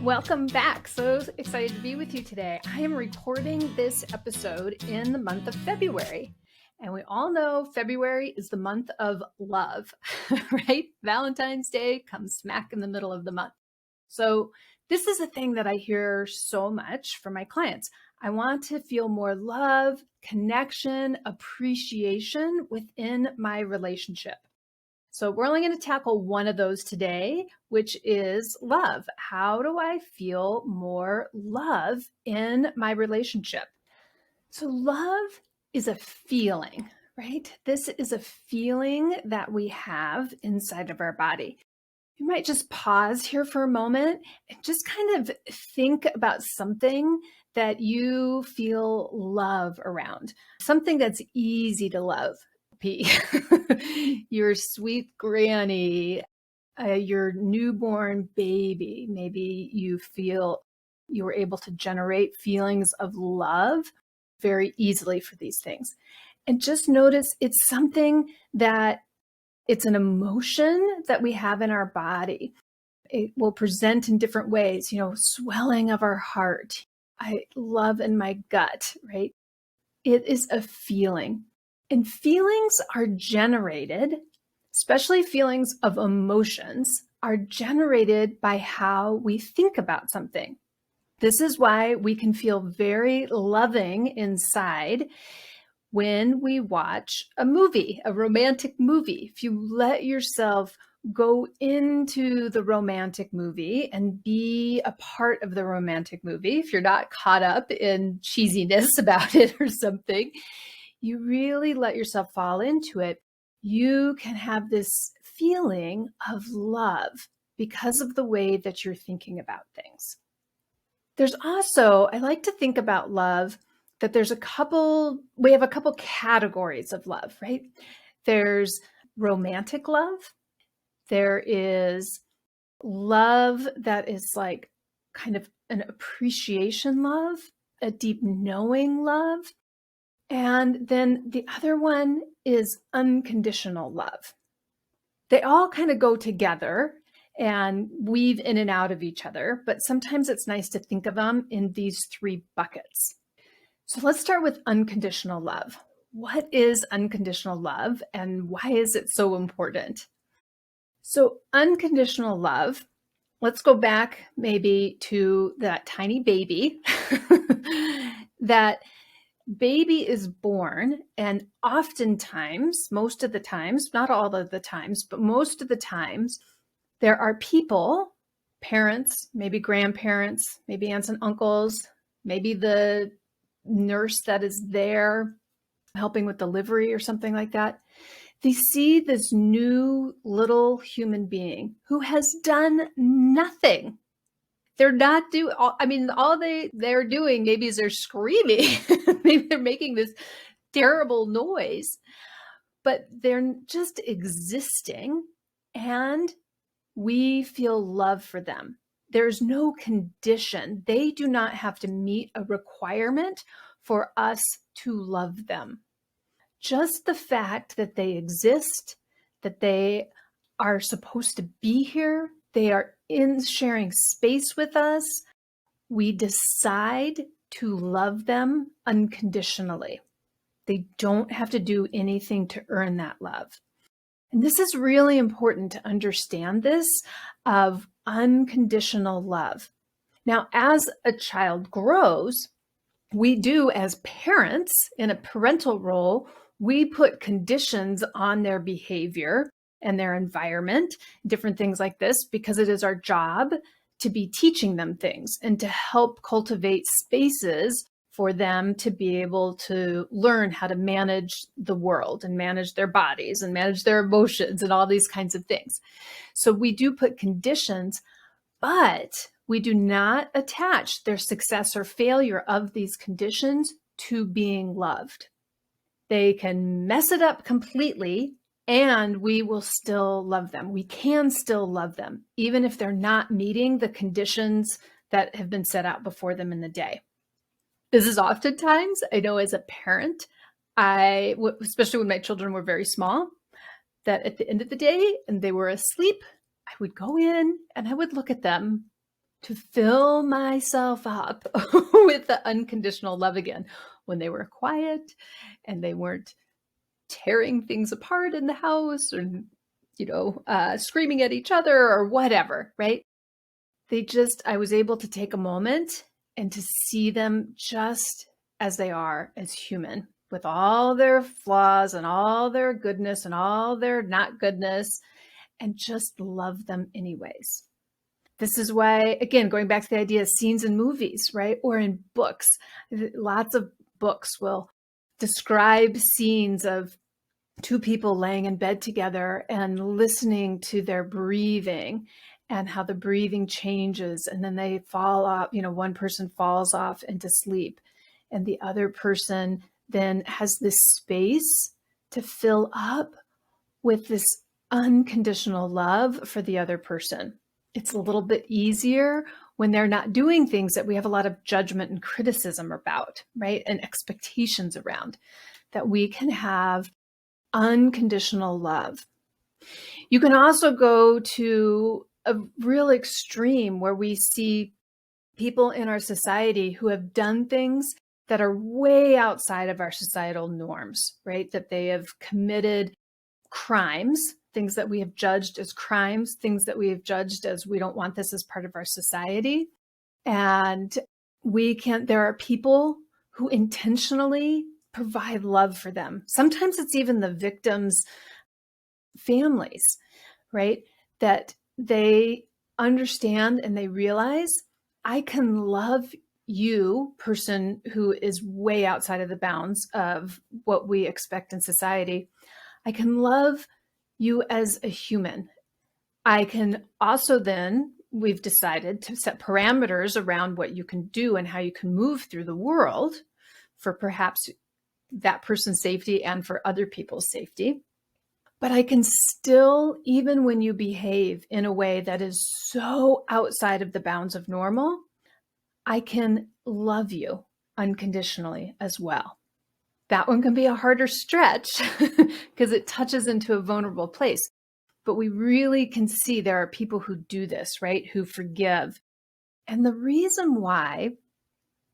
Welcome back. So excited to be with you today. I am recording this episode in the month of February. And we all know February is the month of love, right? Valentine's Day comes smack in the middle of the month. So this is a thing that I hear so much from my clients. I want to feel more love, connection, appreciation within my relationship. So we're only going to tackle one of those today, which is love. How do I feel more love in my relationship? So love is a feeling, right? This is a feeling that we have inside of our body. You might just pause here for a moment and just kind of think about something that you feel love around, something that's easy to love. Your sweet granny, your newborn baby. Maybe you feel you were able to generate feelings of love very easily for these things. And just notice it's something that it's an emotion that we have in our body. It will present in different ways, swelling of our heart. I love in my gut, right? It is a feeling. And feelings are generated, especially feelings of emotions, are generated by how we think about something. This is why we can feel very loving inside when we watch a movie, a romantic movie. If you let yourself go into the romantic movie and be a part of the romantic movie, if you're not caught up in cheesiness about it or something, you really let yourself fall into it, you can have this feeling of love because of the way that you're thinking about things. There's also, I like to think about love that we have a couple categories of love, right? There's romantic love. There is love that is like kind of an appreciation love, a deep knowing love. And then the other one is unconditional love. They all kind of go together and weave in and out of each other, but sometimes it's nice to think of them in these three buckets. So let's start with unconditional love. What is unconditional love and why is it so important? So unconditional love, let's go back maybe to that tiny baby. That baby is born, and oftentimes, most of the times, not all of the times, but most of the times, there are people, parents, maybe grandparents, maybe aunts and uncles, maybe the nurse that is there helping with delivery or something like that. They see this new little human being who has done nothing. They're not doing, all they're doing maybe is they're screaming. Maybe they're making this terrible noise, but they're just existing and we feel love for them. There's no condition. They do not have to meet a requirement for us to love them. Just the fact that they exist, that they are supposed to be here, they are in sharing space with us, we decide to love them unconditionally. They don't have to do anything to earn that love. And this is really important to understand this of unconditional love. Now, as a child grows, we do as parents in a parental role, we put conditions on their behavior and their environment, different things like this, because it is our job to be teaching them things and to help cultivate spaces for them to be able to learn how to manage the world and manage their bodies and manage their emotions and all these kinds of things. So we do put conditions, but we do not attach their success or failure of these conditions to being loved. They can mess it up completely and we will still love them. We can still love them, even if they're not meeting the conditions that have been set out before them in the day. This is oftentimes, I know as a parent, especially when my children were very small, that at the end of the day and they were asleep, I would go in and I would look at them to fill myself up with the unconditional love again when they were quiet and they weren't tearing things apart in the house or, screaming at each other or whatever, right? I was able to take a moment and to see them just as they are, as human, with all their flaws and all their goodness and all their not goodness, and just love them anyways. This is why, again, going back to the idea of scenes in movies, right? Or in books, lots of books will describe scenes of two people laying in bed together and listening to their breathing and how the breathing changes. And then they fall off, one person falls off into sleep and the other person then has this space to fill up with this unconditional love for the other person. It's a little bit easier when they're not doing things that we have a lot of judgment and criticism about, right? And expectations around, that we can have unconditional love. You can also go to a real extreme where we see people in our society who have done things that are way outside of our societal norms, right? That they have committed crimes, things that we have judged as crimes, things that we have judged as we don't want this as part of our society. And there are people who intentionally provide love for them. Sometimes it's even the victims' families, right? That they understand and they realize, I can love you, person who is way outside of the bounds of what we expect in society. I can love you as a human. I can also then, we've decided to set parameters around what you can do and how you can move through the world for perhaps that person's safety and for other people's safety. But I can still, even when you behave in a way that is so outside of the bounds of normal, I can love you unconditionally as well. That one can be a harder stretch because it touches into a vulnerable place. But we really can see there are people who do this, right? Who forgive. And the reason why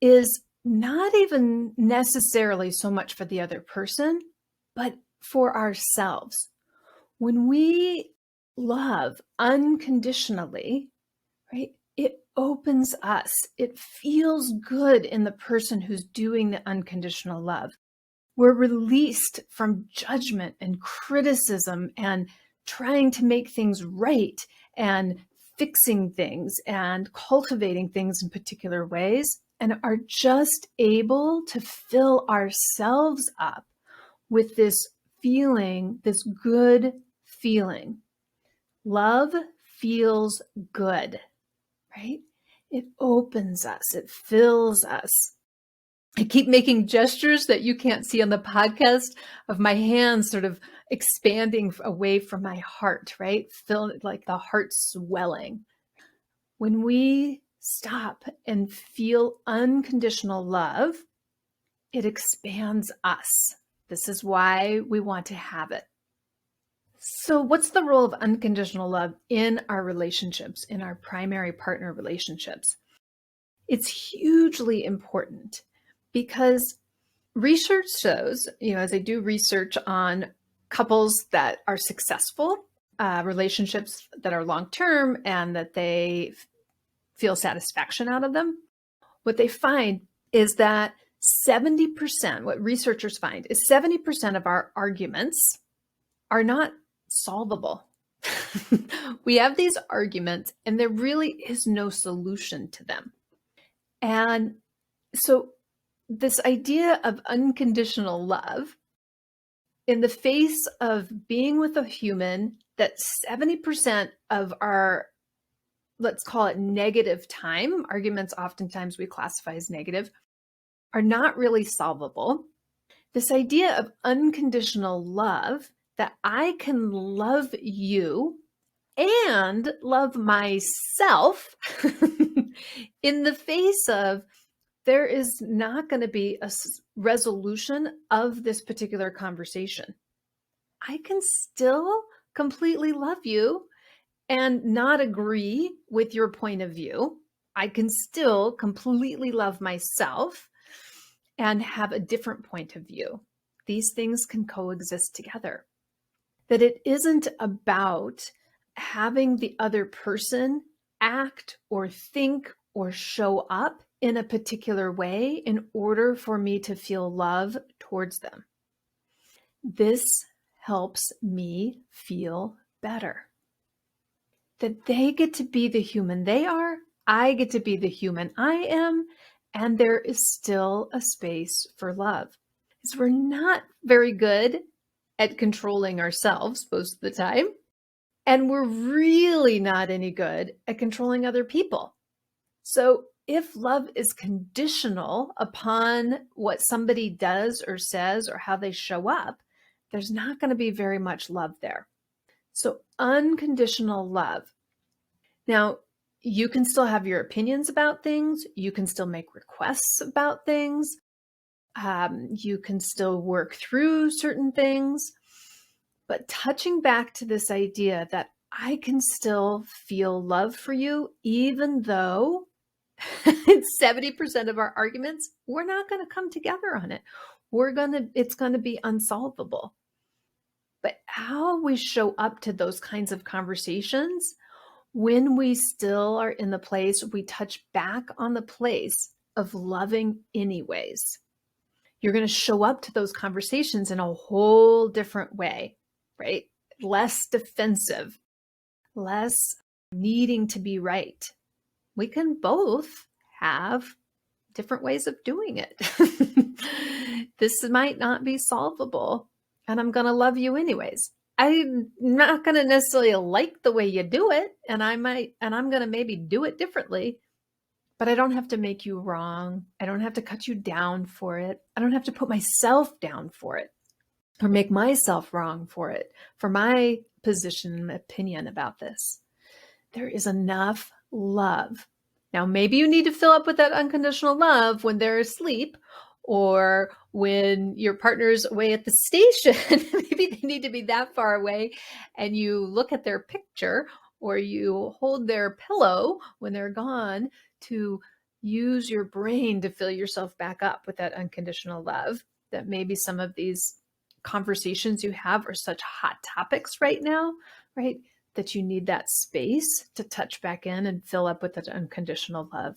is not even necessarily so much for the other person, but for ourselves. When we love unconditionally, right, it opens us. It feels good in the person who's doing the unconditional love. We're released from judgment and criticism and trying to make things right and fixing things and cultivating things in particular ways, and are just able to fill ourselves up with this feeling, this good feeling. Love feels good, right? It opens us, it fills us. I keep making gestures that you can't see on the podcast of my hands sort of expanding away from my heart, right? Feel like the heart swelling. When we stop and feel unconditional love, it expands us. This is why we want to have it. So what's the role of unconditional love in our relationships, in our primary partner relationships? It's hugely important because research shows, as I do research on couples that are successful, relationships that are long-term and that they feel satisfaction out of them, what they find is that 70%, what researchers find is 70% of our arguments are not solvable. We have these arguments and there really is no solution to them. And so this idea of unconditional love in the face of being with a human that 70% of our, let's call it negative time, arguments oftentimes we classify as negative, are not really solvable. This idea of unconditional love, that I can love you and love myself in the face of there is not going to be a resolution of this particular conversation. I can still completely love you and not agree with your point of view. I can still completely love myself and have a different point of view. These things can coexist together. That it isn't about having the other person act or think or show up in a particular way in order for me to feel love towards them. This helps me feel better. That they get to be the human they are, I get to be the human I am, and there is still a space for love. Because we're not very good at controlling ourselves most of the time, and we're really not any good at controlling other people. So if love is conditional upon what somebody does or says or how they show up, there's not going to be very much love there. So unconditional love. Now, you can still have your opinions about things. You can still make requests about things. You can still work through certain things. But touching back to this idea that I can still feel love for you, even though 70% of our arguments, we're not going to come together on it. It's going to be unsolvable. But how we show up to those kinds of conversations, when we still are in the place, we touch back on the place of loving anyways. You're going to show up to those conversations in a whole different way, right? Less defensive, less needing to be right. We can both have different ways of doing it. This might not be solvable, and I'm going to love you anyways. I'm not going to necessarily like the way you do it, and I'm going to maybe do it differently, but I don't have to make you wrong. I don't have to cut you down for it. I don't have to put myself down for it or make myself wrong for it, for my position and opinion about this. There is enough love. Now, maybe you need to fill up with that unconditional love when they're asleep or when your partner's away at the station. Maybe they need to be that far away and you look at their picture or you hold their pillow when they're gone to use your brain to fill yourself back up with that unconditional love. That maybe some of these conversations you have are such hot topics right now, right? That you need that space to touch back in and fill up with that unconditional love.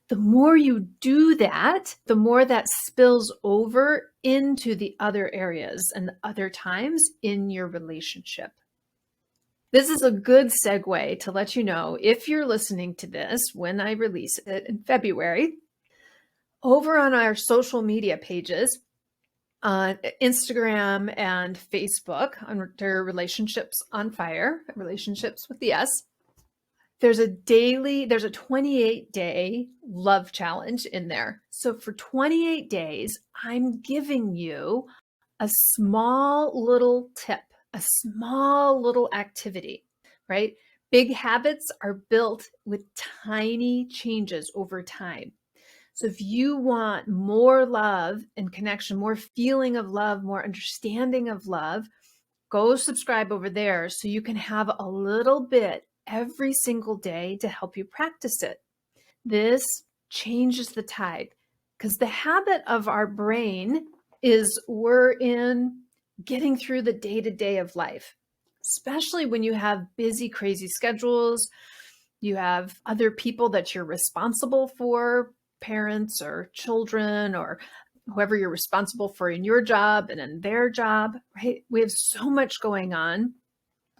The more you do that, the more that spills over into the other areas and the other times in your relationship. This is a good segue to let you know, if you're listening to this when I release it in February, over on our social media pages, on Instagram and Facebook under Relationships on Fire, Relationships with the S. There's a 28-day love challenge in there. So for 28 days, I'm giving you a small little tip, a small little activity, right? Big habits are built with tiny changes over time. So if you want more love and connection, more feeling of love, more understanding of love, go subscribe over there so you can have a little bit every single day to help you practice it. This changes the tide because the habit of our brain is we're in getting through the day-to-day of life, especially when you have busy, crazy schedules. You have other people that you're responsible for, parents or children or whoever you're responsible for in your job and in their job, right? We have so much going on.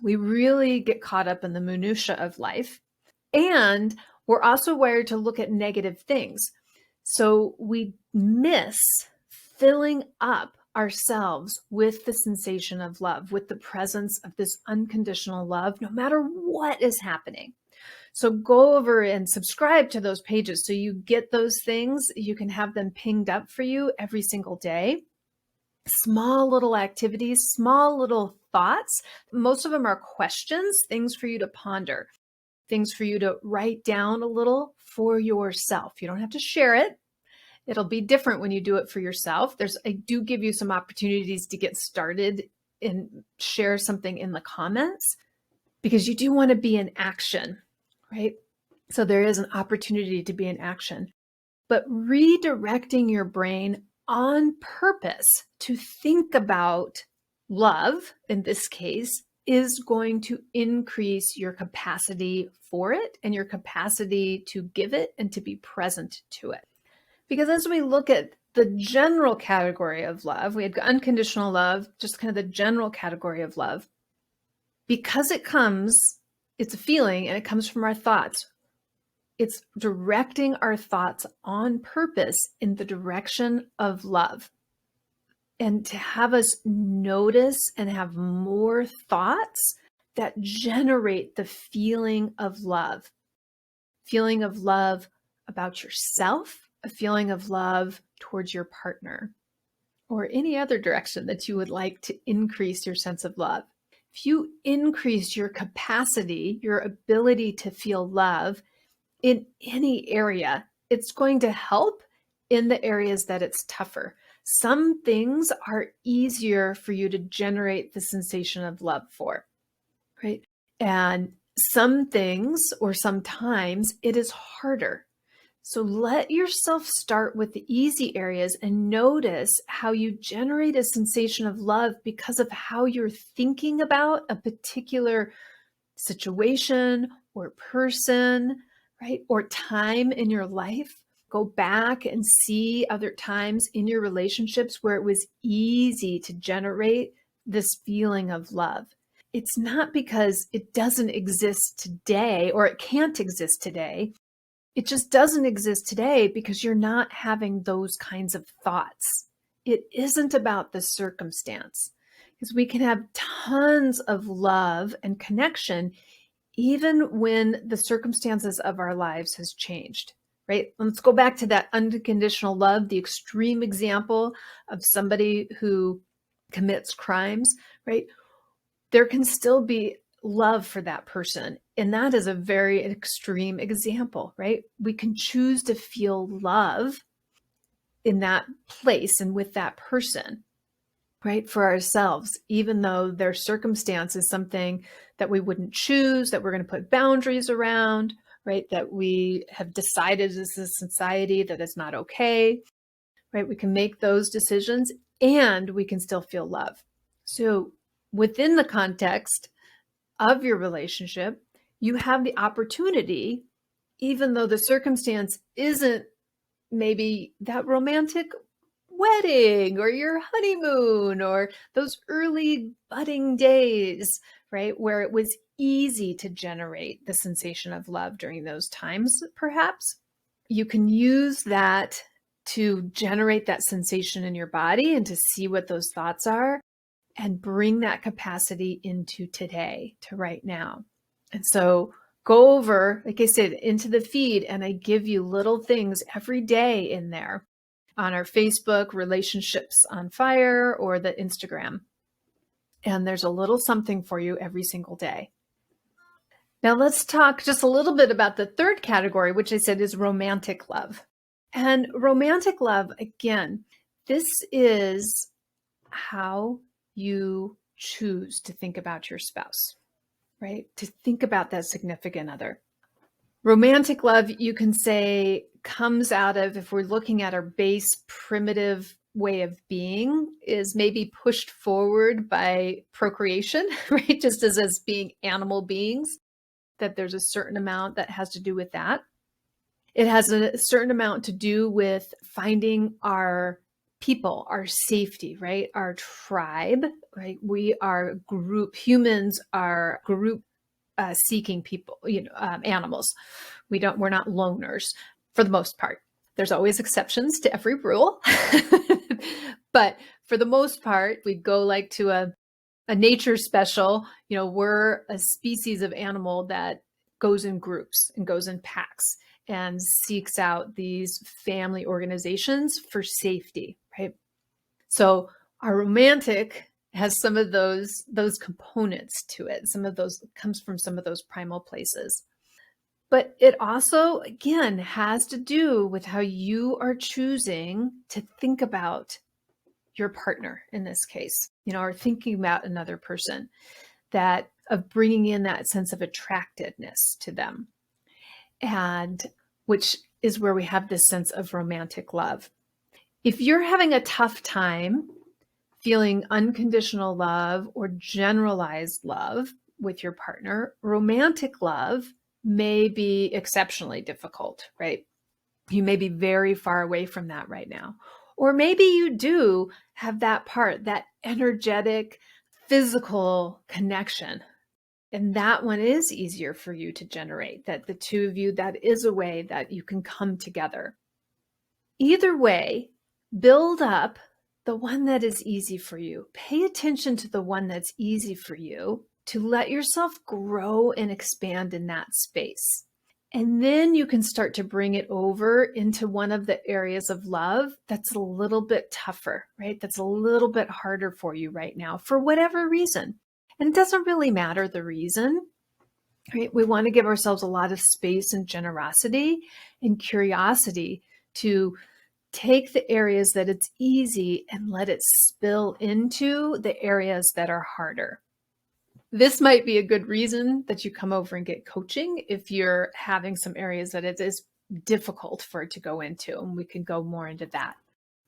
We really get caught up in the minutia of life. And we're also wired to look at negative things. So we miss filling up ourselves with the sensation of love, with the presence of this unconditional love, no matter what is happening. So go over and subscribe to those pages so you get those things. You can have them pinged up for you every single day. Small little activities, small little thoughts. Most of them are questions, things for you to ponder, things for you to write down a little for yourself. You don't have to share it. It'll be different when you do it for yourself. I do give you some opportunities to get started and share something in the comments because you do want to be in action, right? So there is an opportunity to be in action, but redirecting your brain on purpose to think about love, in this case, is going to increase your capacity for it and your capacity to give it and to be present to it. Because as we look at the general category of love, we had unconditional love, just kind of the general category of love, because it's a feeling and it comes from our thoughts. It's directing our thoughts on purpose in the direction of love. And to have us notice and have more thoughts that generate the feeling of love about yourself, a feeling of love towards your partner, or any other direction that you would like to increase your sense of love. If you increase your capacity, your ability to feel love in any area, it's going to help in the areas that it's tougher. Some things are easier for you to generate the sensation of love for, right? And some things or sometimes it is harder. So let yourself start with the easy areas and notice how you generate a sensation of love because of how you're thinking about a particular situation or person, right? Or time in your life. Go back and see other times in your relationships where it was easy to generate this feeling of love. It's not because it doesn't exist today or it can't exist today. It just doesn't exist today because you're not having those kinds of thoughts. It isn't about the circumstance, because we can have tons of love and connection even when the circumstances of our lives has changed, right? Let's go back to that unconditional love, the extreme example of somebody who commits crimes, right? There can still be love for that person. And that is a very extreme example, right? We can choose to feel love in that place and with that person, right? For ourselves, even though their circumstance is something that we wouldn't choose, that we're going to put boundaries around, right? That we have decided as a society that is not okay, right? We can make those decisions and we can still feel love. So within the context of your relationship, you have the opportunity, even though the circumstance isn't maybe that romantic wedding or your honeymoon or those early budding days, right? Where it was easy to generate the sensation of love during those times, perhaps. You can use that to generate that sensation in your body and to see what those thoughts are and bring that capacity into today, to right now. And so go over, like I said, into the feed, and I give you little things every day in there on our Facebook, Relationships on Fire, or the Instagram. And there's a little something for you every single day. Now let's talk just a little bit about the third category, which I said is romantic love. And romantic love, again, this is how you choose to think about your spouse, right? To think about that significant other. Romantic love, you can say, comes out of, if we're looking at our base primitive way of being, is maybe pushed forward by procreation, right? Just as being animal beings, that there's a certain amount that has to do with that. It has a certain amount to do with finding our people, our safety, right? Our tribe, right? We are group, humans are group seeking people, animals. We're not loners for the most part. There's always exceptions to every rule. But for the most part, we go like to a nature special, we're a species of animal that goes in groups and goes in packs and seeks out these family organizations for safety, right? So our romantic has some of those components to it. Some of those comes from some of those primal places. But it also, again, has to do with how you are choosing to think about your partner in this case, or thinking about another person, that of bringing in that sense of attractiveness to them. and which is where we have this sense of romantic love. If you're having a tough time feeling unconditional love or generalized love with your partner, romantic love may be exceptionally difficult, right? You may be very far away from that right now. Or maybe you do have that part, that energetic, physical connection. And that one is easier for you to generate, that the two of you, that is a way that you can come together. Either way, build up the one that is easy for you. Pay attention to the one that's easy for you to let yourself grow and expand in that space. And then you can start to bring it over into one of the areas of love that's a little bit tougher, right? That's a little bit harder for you right now for whatever reason. And it doesn't really matter the reason, right? We want to give ourselves a lot of space and generosity and curiosity to take the areas that it's easy and let it spill into the areas that are harder. This might be a good reason that you come over and get coaching if you're having some areas that it is difficult for it to go into, and we can go more into that.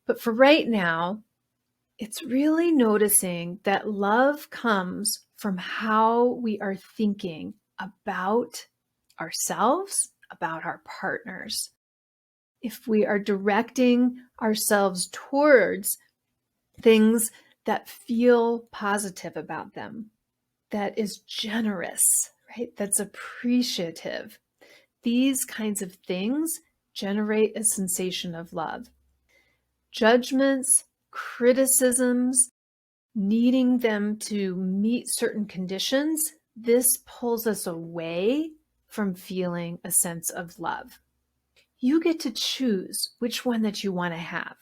But for right now, it's really noticing that love comes from how we are thinking about ourselves, about our partners. If we are directing ourselves towards things that feel positive about them, that is generous, right? That's appreciative. These kinds of things generate a sensation of love. Judgments, criticisms, needing them to meet certain conditions, this pulls us away from feeling a sense of love. You get to choose which one that you want to have.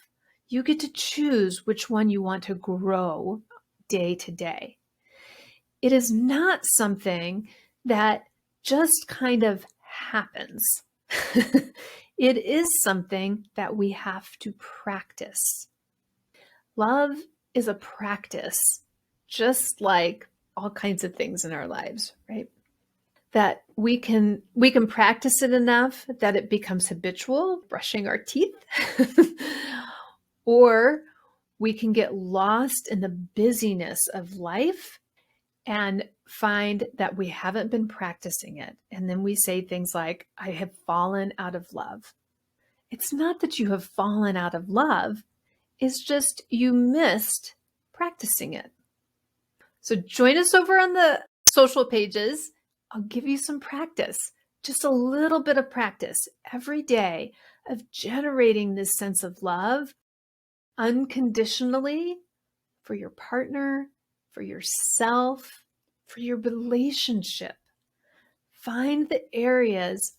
You get to choose which one you want to grow day to day. It is not something that just kind of happens. It is something that we have to practice. Love is a practice, just like all kinds of things in our lives, right? That we can practice it enough that it becomes habitual, brushing our teeth, or we can get lost in the busyness of life and find that we haven't been practicing it. And then we say things like, I have fallen out of love. It's not that you have fallen out of love. It's just you missed practicing it. So join us over on the social pages. I'll give you some practice, just a little bit of practice every day of generating this sense of love unconditionally for your partner, for yourself, for your relationship. Find the areas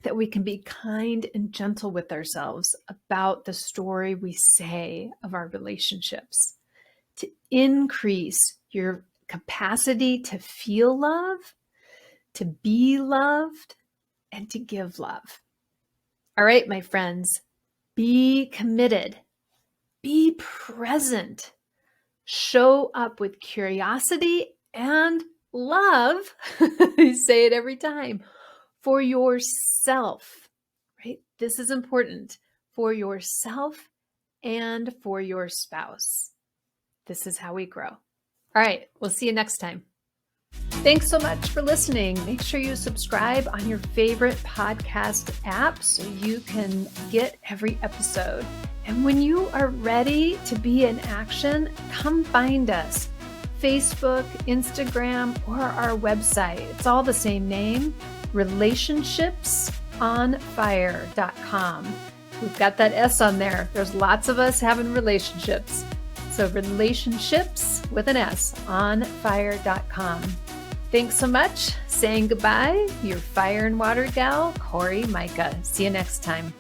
that we can be kind and gentle with ourselves about the story we say of our relationships to increase your capacity to feel love, to be loved, and to give love. All right, my friends, be committed, be present, show up with curiosity and love. I say it every time, for yourself, right? This is important, for yourself and for your spouse. This is how we grow. All right, we'll see you next time. Thanks so much for listening. Make sure you subscribe on your favorite podcast app so you can get every episode. And when you are ready to be in action, come find us. Facebook, Instagram, or our website. It's all the same name, relationshipsonfire.com. We've got that S on there. There's lots of us having relationships. So relationships with an S on fire.com. Thanks so much. Saying goodbye, your fire and water gal, Cori Myka. See you next time.